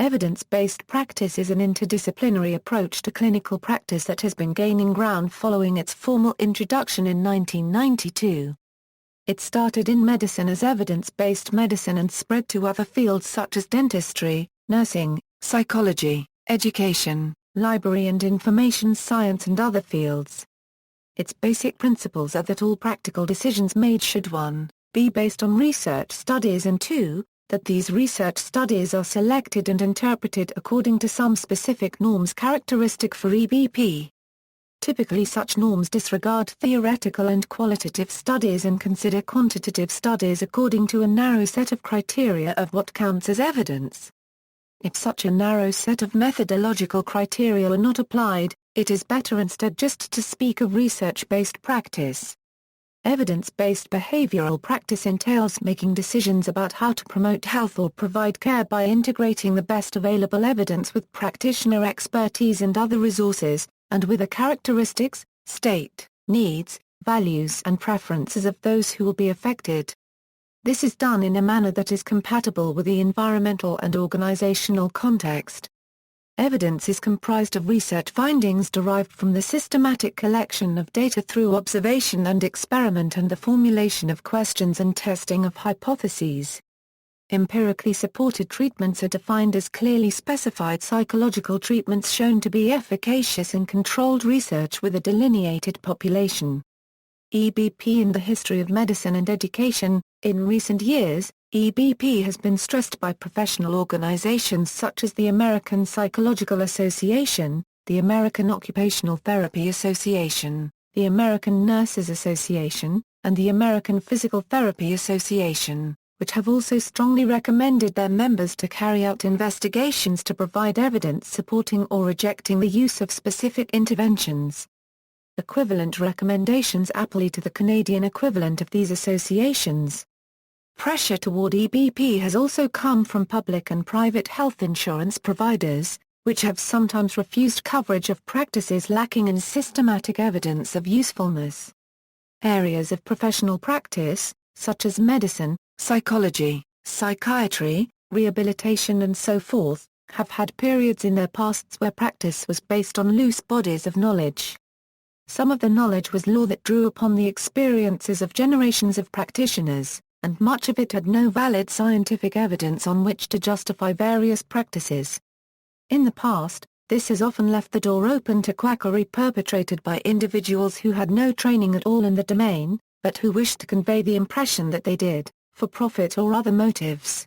Evidence-based practice is an interdisciplinary approach to clinical practice that has been gaining ground following its formal introduction in 1992. It started in medicine as evidence-based medicine and spread to other fields such as dentistry, nursing, psychology, education, library and information science and other fields. Its basic principles are that all practical decisions made should 1. Be based on research studies and 2. That these research studies are selected and interpreted according to some specific norms characteristic for EBP. Typically such norms disregard theoretical and qualitative studies and consider quantitative studies according to a narrow set of criteria of what counts as evidence. If such a narrow set of methodological criteria are not applied, it is better instead just to speak of research-based practice. Evidence-based behavioral practice entails making decisions about how to promote health or provide care by integrating the best available evidence with practitioner expertise and other resources, and with the characteristics, state, needs, values and preferences of those who will be affected. This is done in a manner that is compatible with the environmental and organizational context. Evidence is comprised of research findings derived from the systematic collection of data through observation and experiment and the formulation of questions and testing of hypotheses. Empirically supported treatments are defined as clearly specified psychological treatments shown to be efficacious in controlled research with a delineated population. EBP in the history of medicine and education. In recent years, EBP has been stressed by professional organizations such as the American Psychological Association, the American Occupational Therapy Association, the American Nurses Association, and the American Physical Therapy Association, which have also strongly recommended their members to carry out investigations to provide evidence supporting or rejecting the use of specific interventions. Equivalent recommendations apply to the Canadian equivalent of these associations. Pressure toward EBP has also come from public and private health insurance providers, which have sometimes refused coverage of practices lacking in systematic evidence of usefulness. Areas of professional practice, such as medicine, psychology, psychiatry, rehabilitation and so forth, have had periods in their pasts where practice was based on loose bodies of knowledge. Some of the knowledge was law that drew upon the experiences of generations of practitioners, and much of it had no valid scientific evidence on which to justify various practices. In the past, this has often left the door open to quackery perpetrated by individuals who had no training at all in the domain, but who wished to convey the impression that they did, for profit or other motives.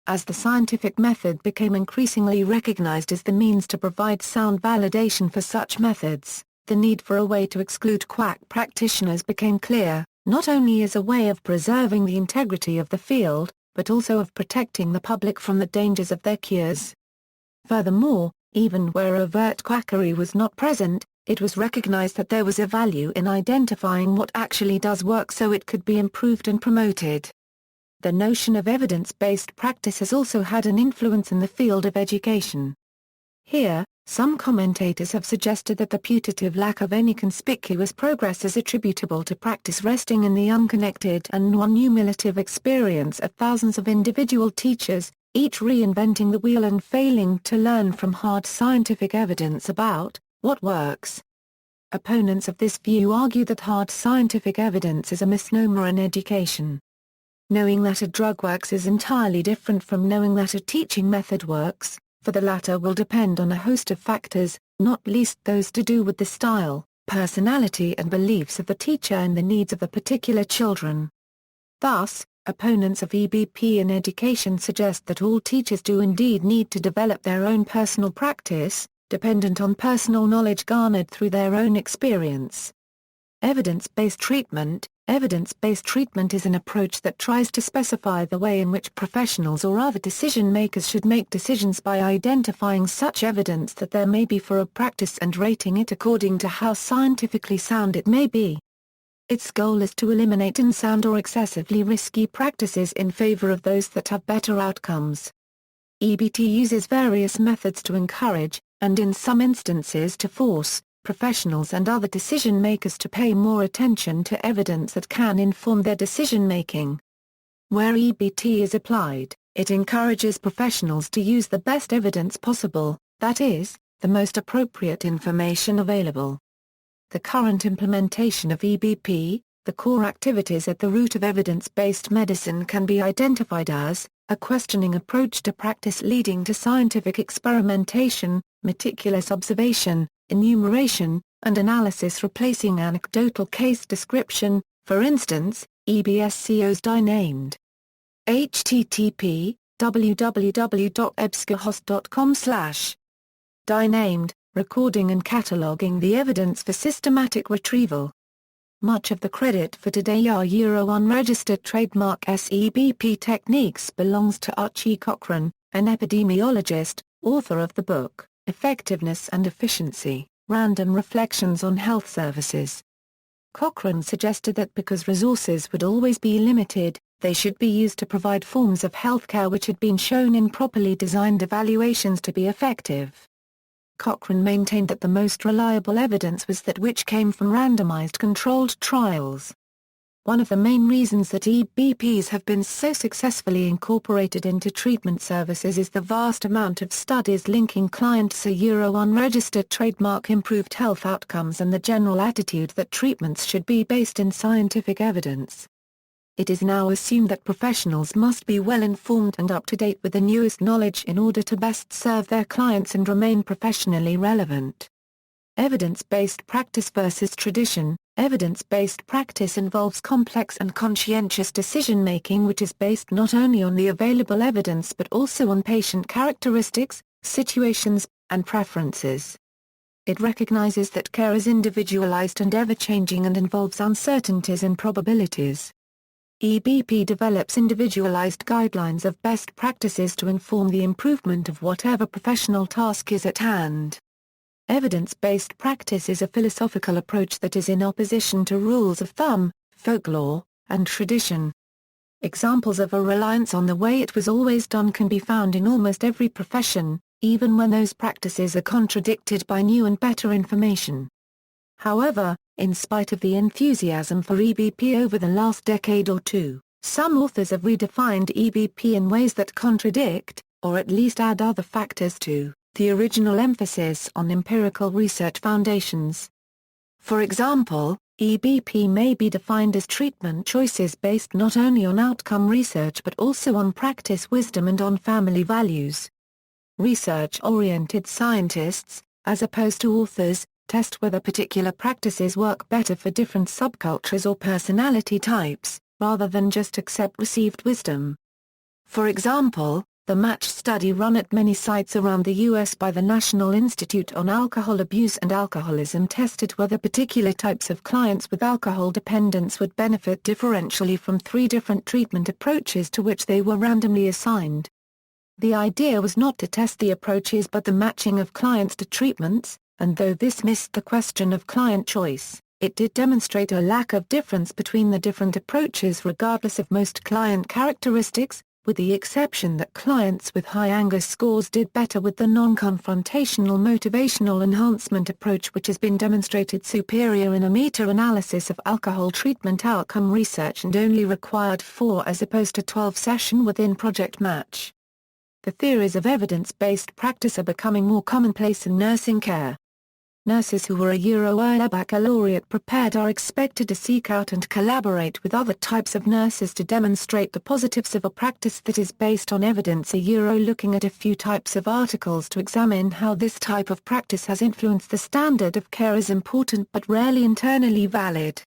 As the scientific method became increasingly recognized as the means to provide sound validation for such methods, the need for a way to exclude quack practitioners became clear, not only as a way of preserving the integrity of the field, but also of protecting the public from the dangers of their cures. Furthermore, even where overt quackery was not present, it was recognized that there was a value in identifying what actually does work so it could be improved and promoted. The notion of evidence-based practice has also had an influence in the field of education. Here, some commentators have suggested that the putative lack of any conspicuous progress is attributable to practice resting in the unconnected and non-cumulative experience of thousands of individual teachers, each reinventing the wheel and failing to learn from hard scientific evidence about what works. Opponents of this view argue that hard scientific evidence is a misnomer in education. Knowing that a drug works is entirely different from knowing that a teaching method works, for the latter will depend on a host of factors, not least those to do with the style, personality and beliefs of the teacher and the needs of the particular children. Thus, opponents of EBP in education suggest that all teachers do indeed need to develop their own personal practice, dependent on personal knowledge garnered through their own experience. Evidence-based treatment. Evidence-based treatment is an approach that tries to specify the way in which professionals or other decision-makers should make decisions by identifying such evidence that there may be for a practice and rating it according to how scientifically sound it may be. Its goal is to eliminate unsound or excessively risky practices in favor of those that have better outcomes. EBT uses various methods to encourage, and in some instances to force, professionals and other decision-makers to pay more attention to evidence that can inform their decision-making. Where EBT is applied, It encourages professionals to use the best evidence possible, that is, the most appropriate information available. The current implementation of EBP, the core activities at the root of evidence-based medicine, can be identified as a questioning approach to practice leading to scientific experimentation, meticulous observation, enumeration, and analysis replacing anecdotal case description, for instance, EBSCO's DI-named. http://www.ebscohost.com/DI-named, recording and cataloging the evidence for systematic retrieval. Much of the credit for today our unregistered trademark SEBP techniques belongs to Archie Cochrane, an epidemiologist, author of the book, Effectiveness and Efficiency, Random Reflections on Health Services. Cochrane suggested that because resources would always be limited, they should be used to provide forms of healthcare which had been shown in properly designed evaluations to be effective. Cochrane maintained that the most reliable evidence was that which came from randomized controlled trials. One of the main reasons that EBPs have been so successfully incorporated into treatment services is the vast amount of studies linking clients to unregistered trademark improved health outcomes and the general attitude that treatments should be based in scientific evidence. It is now assumed that professionals must be well informed and up to date with the newest knowledge in order to best serve their clients and remain professionally relevant. Evidence-based practice versus tradition. Evidence-based practice involves complex and conscientious decision-making which is based not only on the available evidence but also on patient characteristics, situations, and preferences. It recognizes that care is individualized and ever-changing and involves uncertainties and probabilities. EBP develops individualized guidelines of best practices to inform the improvement of whatever professional task is at hand. Evidence-based practice is a philosophical approach that is in opposition to rules of thumb, folklore, and tradition. Examples of a reliance on the way it was always done can be found in almost every profession, even when those practices are contradicted by new and better information. However, in spite of the enthusiasm for EBP over the last decade or two, some authors have redefined EBP in ways that contradict, or at least add other factors to, the original emphasis on empirical research foundations. For example, EBP may be defined as treatment choices based not only on outcome research but also on practice wisdom and on family values. Research-oriented scientists, as opposed to authors, test whether particular practices work better for different subcultures or personality types, rather than just accept received wisdom. For example, the MATCH study run at many sites around the U.S. by the National Institute on Alcohol Abuse and Alcoholism tested whether particular types of clients with alcohol dependence would benefit differentially from 3 different treatment approaches to which they were randomly assigned. The idea was not to test the approaches but the matching of clients to treatments, and though this missed the question of client choice, it did demonstrate a lack of difference between the different approaches regardless of most client characteristics, with the exception that clients with high anger scores did better with the non-confrontational motivational enhancement approach, which has been demonstrated superior in a meta-analysis of alcohol treatment outcome research and only required 4 as opposed to 12 sessions within Project Match. The theories of evidence-based practice are becoming more commonplace in nursing care. Nurses who were a Early Baccalaureate prepared are expected to seek out and collaborate with other types of nurses to demonstrate the positives of a practice that is based on evidence. Looking at a few types of articles to examine how this type of practice has influenced the standard of care is important but rarely internally valid.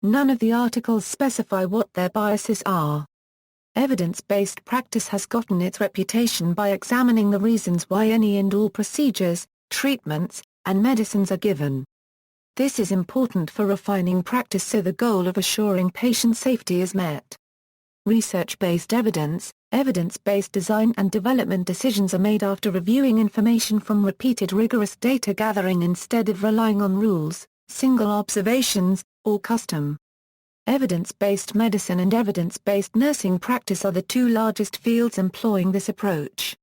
None of the articles specify what their biases are. Evidence-based practice has gotten its reputation by examining the reasons why any and all procedures, treatments, and medicines are given. This is important for refining practice so the goal of assuring patient safety is met. Research-based evidence, evidence-based design and development decisions are made after reviewing information from repeated rigorous data gathering instead of relying on rules, single observations, or custom. Evidence-based medicine and evidence-based nursing practice are the 2 largest fields employing this approach.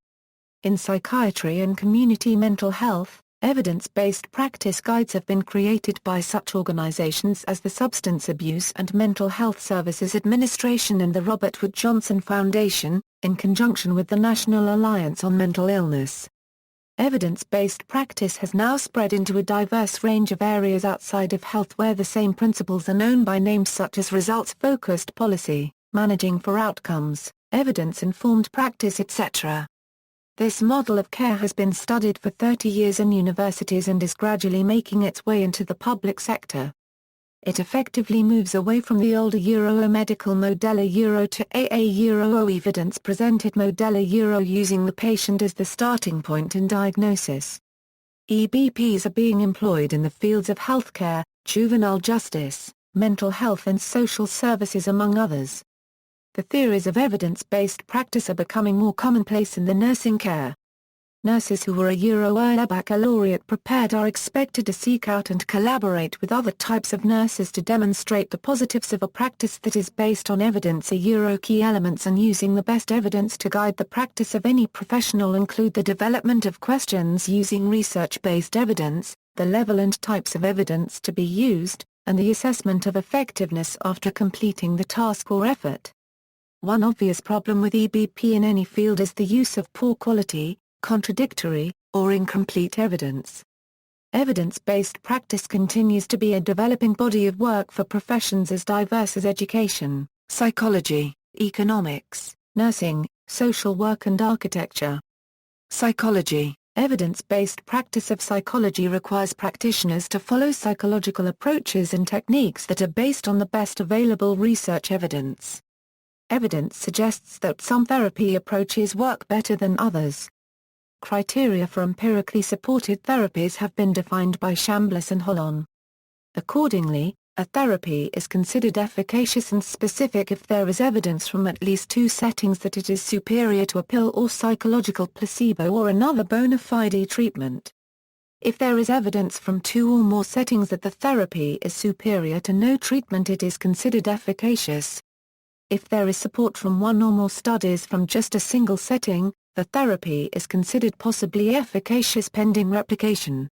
In psychiatry and community mental health, evidence-based practice guides have been created by such organizations as the Substance Abuse and Mental Health Services Administration and the Robert Wood Johnson Foundation, in conjunction with the National Alliance on Mental Illness. Evidence-based practice has now spread into a diverse range of areas outside of health where the same principles are known by names such as results-focused policy, managing for outcomes, evidence-informed practice, etc. This model of care has been studied for 30 years in universities and is gradually making its way into the public sector. It effectively moves away from the older medical modella to AA evidence-presented modella using the patient as the starting point in diagnosis. EBPs are being employed in the fields of healthcare, juvenile justice, mental health and social services among others. The theories of evidence-based practice are becoming more commonplace in the nursing care. Nurses who were a early baccalaureate prepared are expected to seek out and collaborate with other types of nurses to demonstrate the positives of a practice that is based on evidence. Key elements and using the best evidence to guide the practice of any professional include the development of questions using research-based evidence, the level and types of evidence to be used, and the assessment of effectiveness after completing the task or effort. One obvious problem with EBP in any field is the use of poor quality, contradictory, or incomplete evidence. Evidence-based practice continues to be a developing body of work for professions as diverse as education, psychology, economics, nursing, social work and architecture. Psychology. Evidence-based practice of psychology requires practitioners to follow psychological approaches and techniques that are based on the best available research evidence. Evidence suggests that some therapy approaches work better than others. Criteria for empirically supported therapies have been defined by Chambliss and Hollon. Accordingly, a therapy is considered efficacious and specific if there is evidence from at least 2 settings that it is superior to a pill or psychological placebo or another bona fide treatment. If there is evidence from 2 or more settings that the therapy is superior to no treatment, it is considered efficacious. If there is support from 1 or more studies from just a single setting, the therapy is considered possibly efficacious pending replication.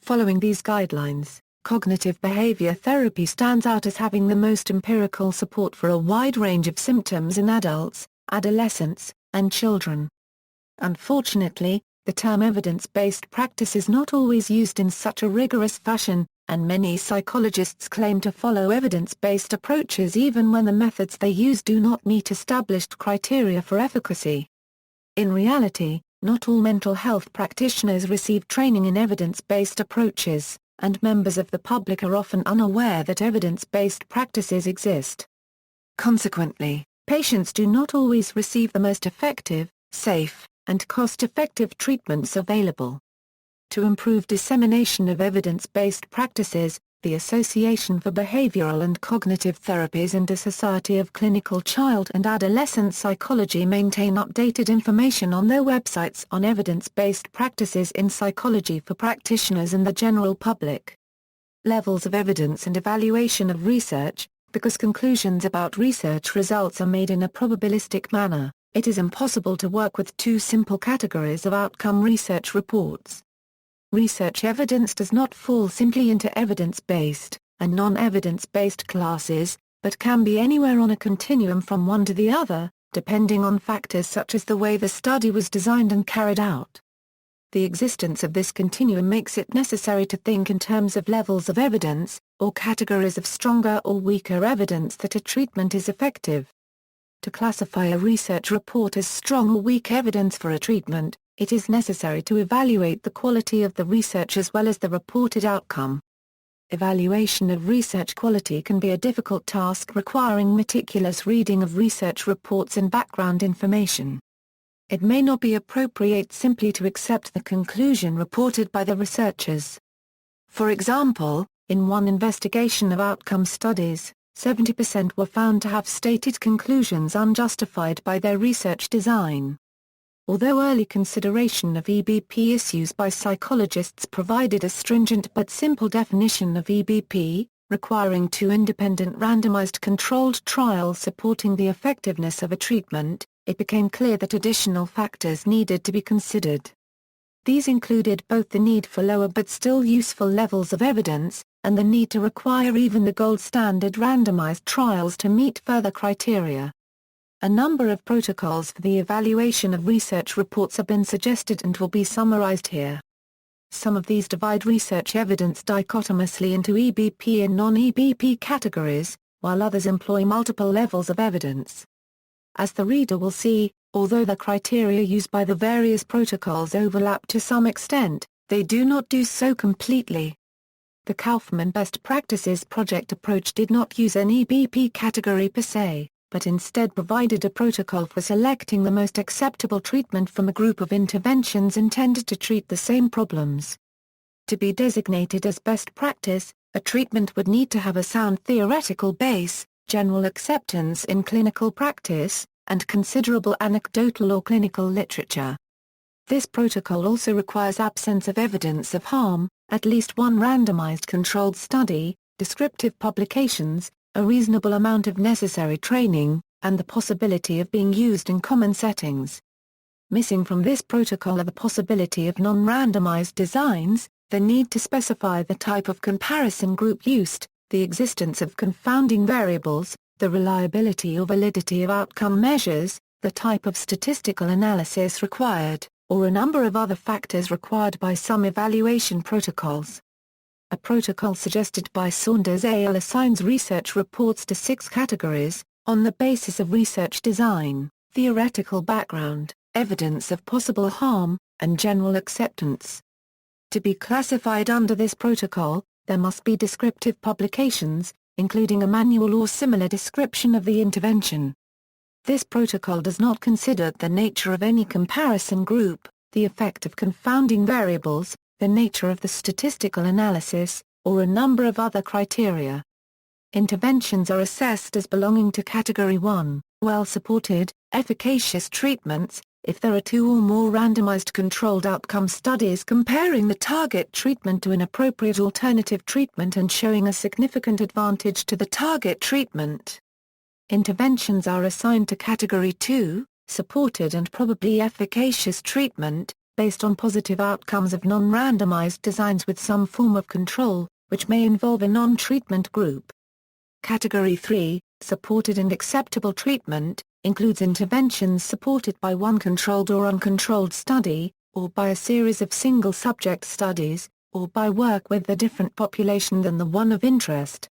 Following these guidelines, cognitive behavior therapy stands out as having the most empirical support for a wide range of symptoms in adults, adolescents, and children. Unfortunately, the term evidence-based practice is not always used in such a rigorous fashion, and many psychologists claim to follow evidence-based approaches even when the methods they use do not meet established criteria for efficacy. In reality, not all mental health practitioners receive training in evidence-based approaches, and members of the public are often unaware that evidence-based practices exist. Consequently, patients do not always receive the most effective, safe, and cost-effective treatments available. To improve dissemination of evidence-based practices, the Association for Behavioral and Cognitive Therapies and the Society of Clinical Child and Adolescent Psychology maintain updated information on their websites on evidence-based practices in psychology for practitioners and the general public. Levels of evidence and evaluation of research. Because conclusions about research results are made in a probabilistic manner, it is impossible to work with 2 simple categories of outcome research reports. Research evidence does not fall simply into evidence-based and non-evidence-based classes, but can be anywhere on a continuum from one to the other, depending on factors such as the way the study was designed and carried out. The existence of this continuum makes it necessary to think in terms of levels of evidence, or categories of stronger or weaker evidence that a treatment is effective. To classify a research report as strong or weak evidence for a treatment, it is necessary to evaluate the quality of the research as well as the reported outcome. Evaluation of research quality can be a difficult task requiring meticulous reading of research reports and background information. It may not be appropriate simply to accept the conclusion reported by the researchers. For example, in one investigation of outcome studies, 70% were found to have stated conclusions unjustified by their research design. Although early consideration of EBP issues by psychologists provided a stringent but simple definition of EBP, requiring 2 independent randomized controlled trials supporting the effectiveness of a treatment, it became clear that additional factors needed to be considered. These included both the need for lower but still useful levels of evidence, and the need to require even the gold standard randomized trials to meet further criteria. A number of protocols for the evaluation of research reports have been suggested and will be summarized here. Some of these divide research evidence dichotomously into EBP and non-EBP categories, while others employ multiple levels of evidence. As the reader will see, although the criteria used by the various protocols overlap to some extent, they do not do so completely. The Kaufman Best Practices Project approach did not use an EBP category per se, but instead provided a protocol for selecting the most acceptable treatment from a group of interventions intended to treat the same problems. To be designated as best practice, a treatment would need to have a sound theoretical base, general acceptance in clinical practice, and considerable anecdotal or clinical literature. This protocol also requires absence of evidence of harm, at least one randomized controlled study, descriptive publications, a reasonable amount of necessary training, and the possibility of being used in common settings. Missing from this protocol are the possibility of non-randomized designs, the need to specify the type of comparison group used, the existence of confounding variables, the reliability or validity of outcome measures, the type of statistical analysis required, or a number of other factors required by some evaluation protocols. A protocol suggested by Saunders et al. Assigns research reports to 6 categories, on the basis of research design, theoretical background, evidence of possible harm, and general acceptance. To be classified under this protocol, there must be descriptive publications, including a manual or similar description of the intervention. This protocol does not consider the nature of any comparison group, the effect of confounding variables, the nature of the statistical analysis, or a number of other criteria. Interventions are assessed as belonging to Category 1, well-supported, efficacious treatments, if there are 2 or more randomized controlled outcome studies comparing the target treatment to an appropriate alternative treatment and showing a significant advantage to the target treatment. Interventions are assigned to Category 2, supported and probably efficacious treatment, based on positive outcomes of non-randomized designs with some form of control, which may involve a non-treatment group. Category 3, supported and acceptable treatment, includes interventions supported by one controlled or uncontrolled study, or by a series of single-subject studies, or by work with a different population than the one of interest.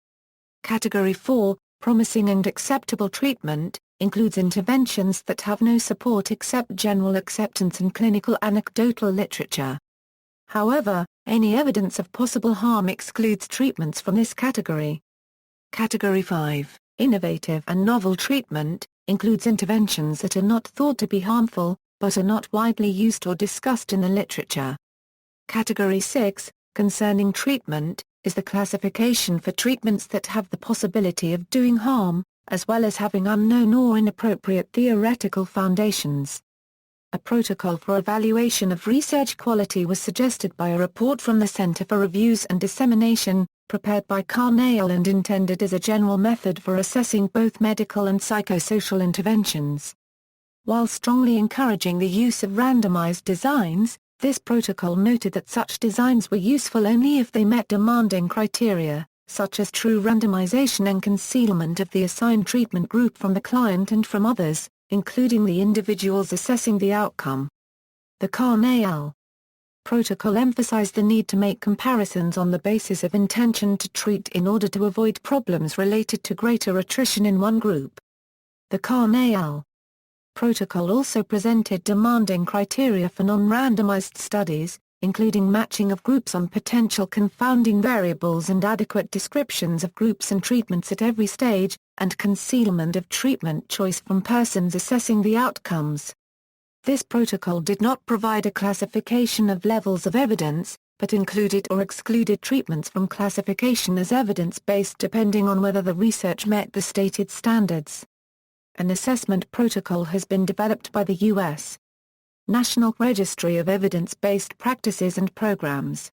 Category 4, promising and acceptable treatment, includes interventions that have no support except general acceptance and clinical anecdotal literature. However, any evidence of possible harm excludes treatments from this category. Category 5, innovative and novel treatment, includes interventions that are not thought to be harmful, but are not widely used or discussed in the literature. Category 6, concerning treatment, is the classification for treatments that have the possibility of doing harm, as well as having unknown or inappropriate theoretical foundations. A protocol for evaluation of research quality was suggested by a report from the Center for Reviews and Dissemination, prepared by Carnell and intended as a general method for assessing both medical and psychosocial interventions. While strongly encouraging the use of randomized designs, this protocol noted that such designs were useful only if they met demanding criteria, such as true randomization and concealment of the assigned treatment group from the client and from others, including the individuals assessing the outcome. The Carnell protocol emphasized the need to make comparisons on the basis of intention to treat in order to avoid problems related to greater attrition in one group. The Carnell protocol also presented demanding criteria for non-randomized studies, including matching of groups on potential confounding variables and adequate descriptions of groups and treatments at every stage, and concealment of treatment choice from persons assessing the outcomes. This protocol did not provide a classification of levels of evidence, but included or excluded treatments from classification as evidence-based depending on whether the research met the stated standards. An assessment protocol has been developed by the U.S. National Registry of Evidence-Based Practices and Programs.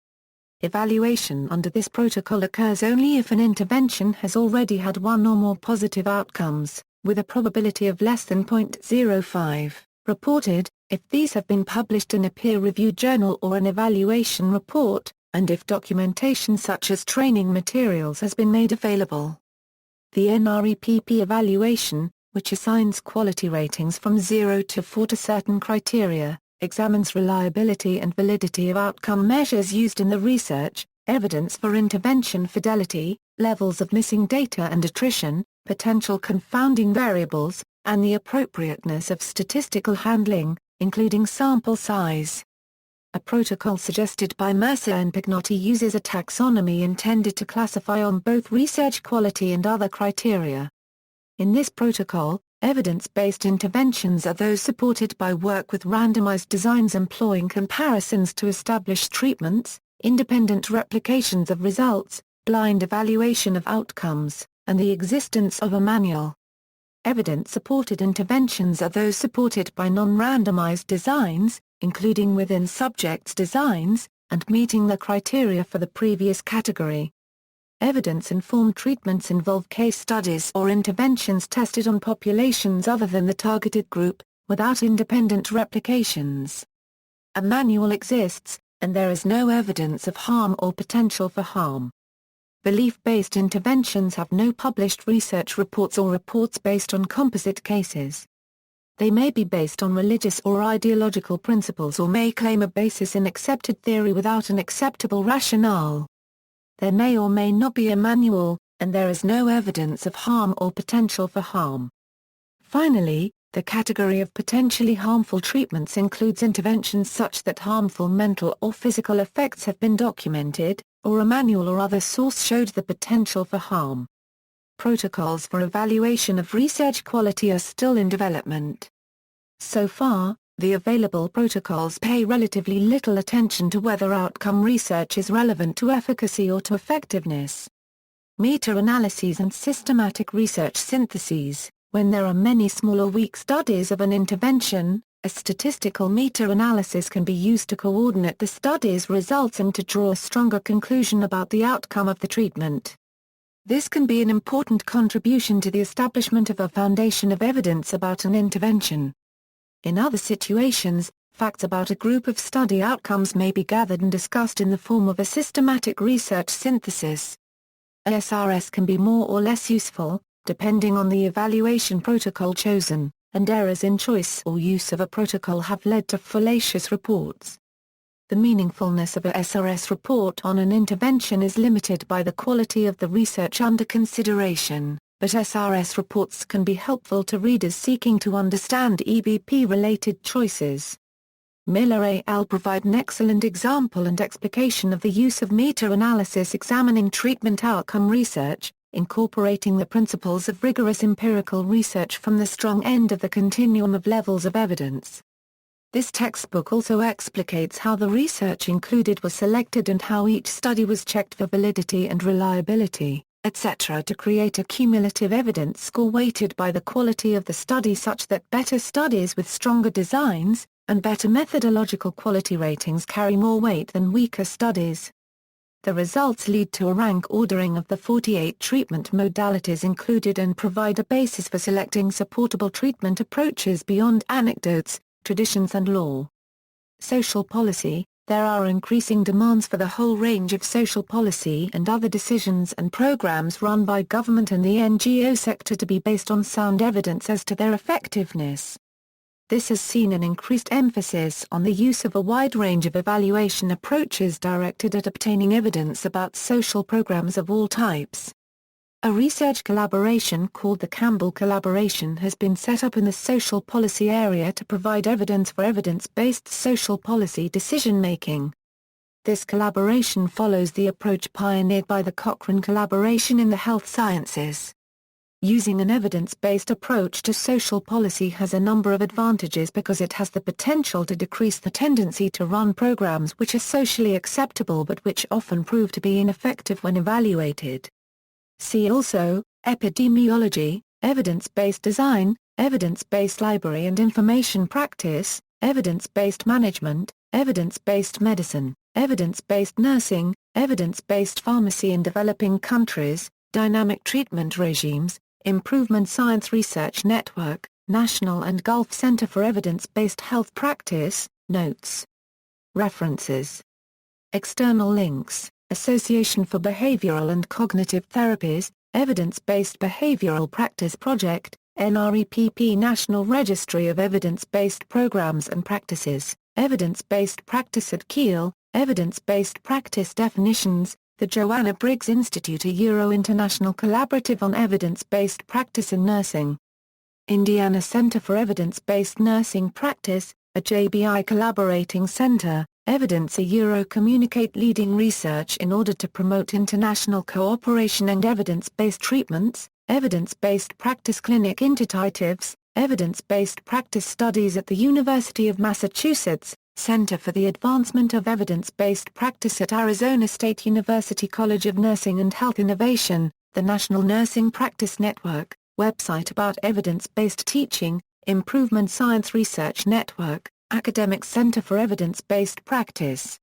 Evaluation under this protocol occurs only if an intervention has already had one or more positive outcomes, with a probability of less than 0.05, reported, if these have been published in a peer-reviewed journal or an evaluation report, and if documentation such as training materials has been made available. The NREPP evaluation, which assigns quality ratings from 0 to 4 to certain criteria, examines reliability and validity of outcome measures used in the research, evidence for intervention fidelity, levels of missing data and attrition, potential confounding variables, and the appropriateness of statistical handling, including sample size. A protocol suggested by Mercer and Pignotti uses a taxonomy intended to classify on both research quality and other criteria. In this protocol, evidence-based interventions are those supported by work with randomized designs employing comparisons to establish treatments, independent replications of results, blind evaluation of outcomes, and the existence of a manual. Evidence-supported interventions are those supported by non-randomized designs, including within subjects' designs, and meeting the criteria for the previous category. Evidence-informed treatments involve case studies or interventions tested on populations other than the targeted group, without independent replications. A manual exists, and there is no evidence of harm or potential for harm. Belief-based interventions have no published research reports or reports based on composite cases. They may be based on religious or ideological principles or may claim a basis in accepted theory without an acceptable rationale. There may or may not be a manual, and there is no evidence of harm or potential for harm. Finally, the category of potentially harmful treatments includes interventions such that harmful mental or physical effects have been documented, or a manual or other source showed the potential for harm. Protocols for evaluation of research quality are still in development. So far, the available protocols pay relatively little attention to whether outcome research is relevant to efficacy or to effectiveness. Meta-analyses and systematic research syntheses. When there are many small or weak studies of an intervention, a statistical meta-analysis can be used to coordinate the study's results and to draw a stronger conclusion about the outcome of the treatment. This can be an important contribution to the establishment of a foundation of evidence about an intervention. In other situations, facts about a group of study outcomes may be gathered and discussed in the form of a systematic research synthesis. A SRS can be more or less useful, depending on the evaluation protocol chosen, and errors in choice or use of a protocol have led to fallacious reports. The meaningfulness of a SRS report on an intervention is limited by the quality of the research under consideration, but SRS reports can be helpful to readers seeking to understand EBP-related choices. Miller et al. Provide an excellent example and explication of the use of meta-analysis examining treatment outcome research, incorporating the principles of rigorous empirical research from the strong end of the continuum of levels of evidence. This textbook also explicates how the research included was selected and how each study was checked for validity and reliability, etc. to create a cumulative evidence score weighted by the quality of the study such that better studies with stronger designs, and better methodological quality ratings carry more weight than weaker studies. The results lead to a rank ordering of the 48 treatment modalities included and provide a basis for selecting supportable treatment approaches beyond anecdotes, traditions and law. Social policy. There are increasing demands for the whole range of social policy and other decisions and programs run by government and the NGO sector to be based on sound evidence as to their effectiveness. This has seen an increased emphasis on the use of a wide range of evaluation approaches directed at obtaining evidence about social programs of all types. A research collaboration called the Campbell Collaboration has been set up in the social policy area to provide evidence for evidence-based social policy decision-making. This collaboration follows the approach pioneered by the Cochrane Collaboration in the health sciences. Using an evidence-based approach to social policy has a number of advantages because it has the potential to decrease the tendency to run programs which are socially acceptable but which often prove to be ineffective when evaluated. See also, epidemiology, evidence-based design, evidence-based library and information practice, evidence-based management, evidence-based medicine, evidence-based nursing, evidence-based pharmacy in developing countries, dynamic treatment regimes, Improvement Science Research Network, National and Gulf Center for Evidence-Based Health Practice, Notes. References. External links. Association for Behavioral and Cognitive Therapies, Evidence-Based Behavioral Practice Project, NREPP National Registry of Evidence-Based Programs and Practices, Evidence-Based Practice at Kiel, Evidence-Based Practice Definitions, the Joanna Briggs Institute, a Euro-International Collaborative on Evidence-Based Practice in Nursing. Indiana Center for Evidence-Based Nursing Practice, a JBI collaborating center, Evidence, a Euro-communicate leading research in order to promote international cooperation and evidence-based treatments, Evidence-Based Practice Clinic Interdisciplinaries, Evidence-Based Practice Studies at the University of Massachusetts, Center for the Advancement of Evidence-Based Practice at Arizona State University College of Nursing and Health Innovation, the National Nursing Practice Network, website about evidence-based teaching, Improvement Science Research Network, Academic Center for Evidence-Based Practice.